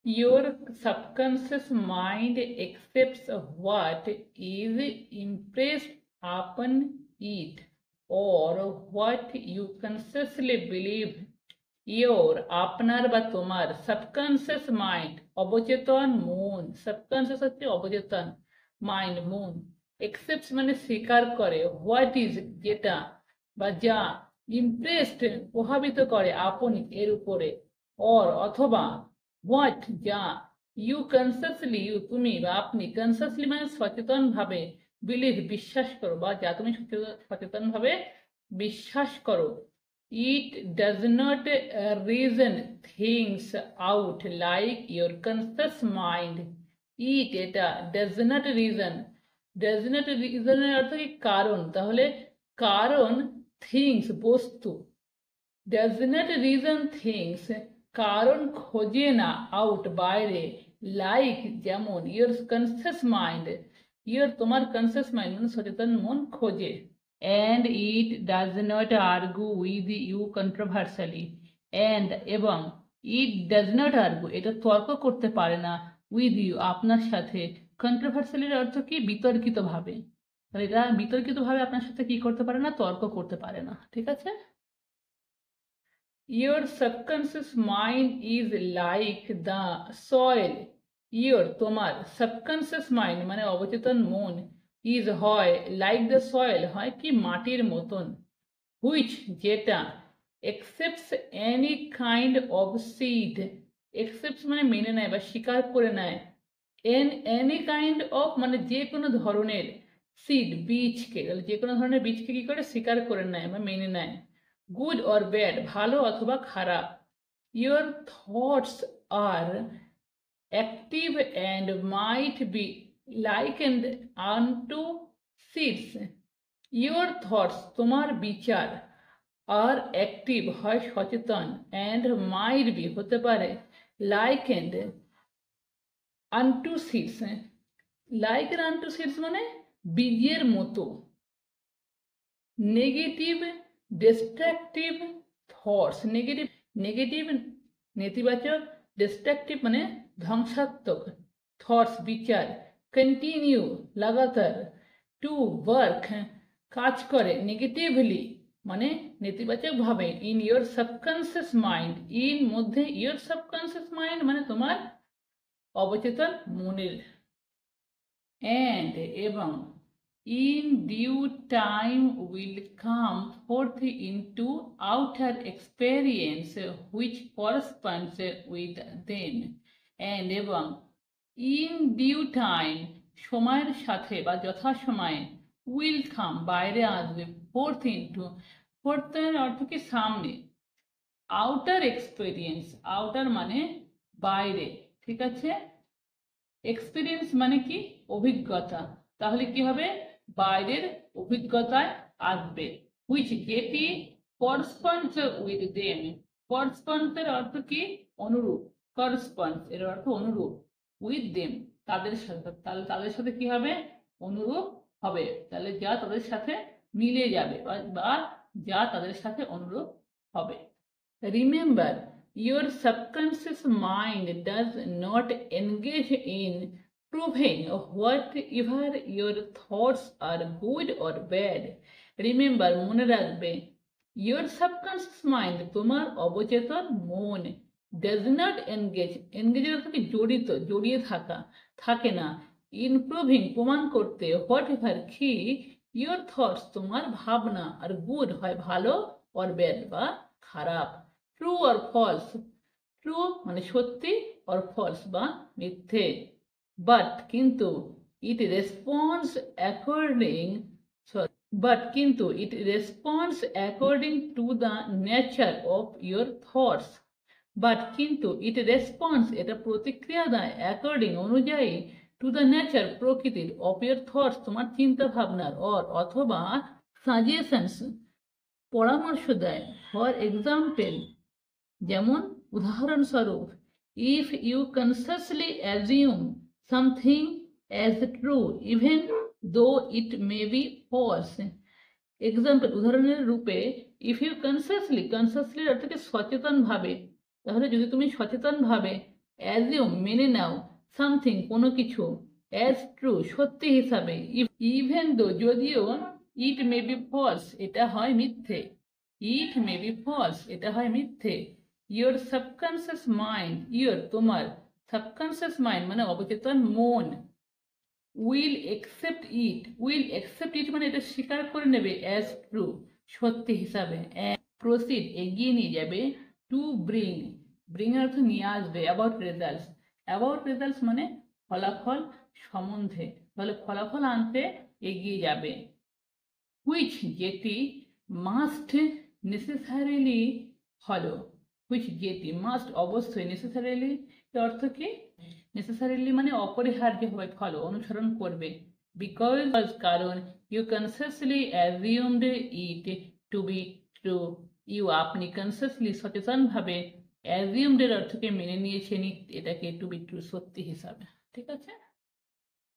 Your subconscious mind accepts what is impressed upon it or what you consciously believe. Your আপনার বা তোমার subconscious mind অবচেতন মন, subconscious হচ্ছে অবচেতন মাইন্ড মন, একসেপ্টস মানে স্বীকার করে, হোয়াট ইজ যেটা বা যা, ইমপ্রেসড প্রভাবিত করে আপন এর উপরে, অর অথবা, হোয়াট যা, ইউ কনসিয়াসলি তুমি বা আপনি, কনসিয়াসলি মানে সচেতন ভাবে, বিলিভ বিশ্বাস করো বা যা তুমি সচেতন ভাবে বিশ্বাস করো। It does not reason things out like your conscious mind. এটা does not reason, does not reason এর অর্থ কি কারণ, তাহলে কারণ things বস্তু, does not reason things কারণ খোঁজে না, আউট বাইরে, লাইক যেমন, your conscious mind, your তোমার conscious mind মানে সচেতন মন খোঁজে। And it does not argue with you controversially, and এবং it does not argue এটা তর্ক করতে পারে না, with you আপনার সাথে, controversially অর্থ কি বিতর্কিত ভাবে, তাহলে এটা বিতর্কিত ভাবে আপনার সাথে কি করতে পারে না, তর্ক করতে পারে না, ঠিক আছে। Your subconscious mind is like the soil. Your তোমার subconscious mind মানে অবচেতন মন, is হয় like the soil হয় কি মাটির মতন, which যেটা, accepts any kind of seed, accepts মানে মেনে নেয় বা স্বীকার করে নেয়, any kind of মানে যে কোনো ধরনের, seed বীজকে, যে কোনো ধরনের বীজকে কি করে স্বীকার করে নেয় বা মেনে নেয়, good or bad ভালো অথবা খারাপ। Your thoughts are active and might be likened unto seeds. Your thoughts তোমার বিচার, are active হয় সচেতন, and might be হতে পারে, likened unto seeds, likened unto seeds মানে বীজের মতো। নেগেটিভ ডিস্ট্রাকটিভ থটস, নেগেটিভ নেতিবাচক, ডিস্ট্রাকটিভ মানে ধ্বংসাত্মক, থটস বিচার, কন্টিনিউ লাগাতার, টু ওয়ার্ক কাজ করে, নেগেটিভলি মানে নেতিবাচক ভাবে, in your subconscious mind, in মধ্যে, ইয়োর সাবকনসিয়াস মাইন্ড মানে তোমার অবচেতন মনের, অ্যান্ড এবং, in due time will come forth into outer experience which corresponds with them, and এবং in due time সময়ের সাথে বা যথাসময়ে, will come বাইরে আসবে, forth into, forth এর অর্থ কি সামনে, outer experience, outer মানে বাইরে, ঠিক আছে, এক্সপিরিয়েন্স মানে কি অভিজ্ঞতা, তাহলে কি হবে বাইরের অভিজ্ঞতায় আসবে, হুইচ যেটি, করসপন্ডস উইথ দেম, করসপন্ডস এর অর্থ কি অনুরূপ, করসপন্ডস এর অর্থ অনুরূপ, উইথ দেম তাদের সাথে, তাহলে তাদের সাথে কি হবে অনুরূপ হবে, তাহলে যা তাদের সাথে মিলে যাবে বা যা তাদের সাথে অনুরূপ হবে। Remember, your subconscious mind does not engage in proving whatever your thoughts are good or bad. Remember, মনে রাখবে, your subconscious mind তোমার অবচেতন মন, does not engage, engage এর থেকে জড়িত, জড়িয়ে থাকা, থাকে না, in proving প্রমাণ করতে, whatever কি, your thoughts তোমার ভাবনা, আর good হয় ভালো, or bad বা খারাপ, ট্রু আর ফলস, ট্রু মানে সত্যি, আর ফলস বা মিথ্যে, বাট কিন্তু, ইট রেসপন্স অ্যাকর্ডিং, বাট কিন্তু it response according to the nature of your thoughts, but কিন্তু ইট রেসপন্স এটা প্রতিক্রিয়া দেয়, অ্যাকর্ডিং অনুযায়ী, টু দ্য নেচার প্রকৃতির, অফ ইয়োর থটস তোমার চিন্তা ভাবনার, অথবা সাজেশনস পরামর্শ দেয়, ফর এক্সাম্পল যেমন উদাহরণস্বরূপ, if you consciously assume something as true even though it may be false, example উদাহরণের রূপে, ইফ ইউ কনসিয়াসলি, কনসিয়াসলি অর্থাৎ সচেতন ভাবে, তাহলে যদি তুমি সচেতন ভাবে অ্যাজিউম মেনে নাও, সামথিং কোনো কিছু, অ্যাজ ট্রু সত্যি হিসাবে, ইভেন দো যদিও, ইট মে বি ফলস এটা হয় মিথ্যে, ইট মে বি ফলস এটা হয় মিথ্যে, ইয়োর সাবকনসিয়াস মাইন্ড, ইয়োর তোমার, সাবকনসিয়াস মাইন্ড মানে অবচেতন মন, উইল অ্যাকসেপ্ট ইট মানে এটা স্বীকার করে নেবে অ্যাজ ট্রু সত্যি হিসাবে, প্রসিড এগিয়ে নিয়ে যাবে, টু ব্রিং, ব্রিং এর অর্থ নিয়ে আসবে, অ্যাবাউট রেজাল্টস মানে ফলাফল সম্বন্ধে, তাহলে ফলাফল আনতে এগিয়ে যাবে, হুইচ যেটি, মাস্ট নেসেসারিলি ফলো, হুইচ যেটি, মাস্ট অবশ্যই, নেসেসারিলি এর অর্থ কি, নেসেসারিলি মানে অপরিহার্যভাবে ফলো অনুসরণ করবে, বিকজ কারণ, you consciously assumed it to be true, you আপনি কনসিয়াসলি সচেতনভাবে, অ্যাজিউমড এর অর্থকে মেনে নিয়েছেন এটাকে টু বি ট্রু সত্যি হিসাবে, ঠিক আছে।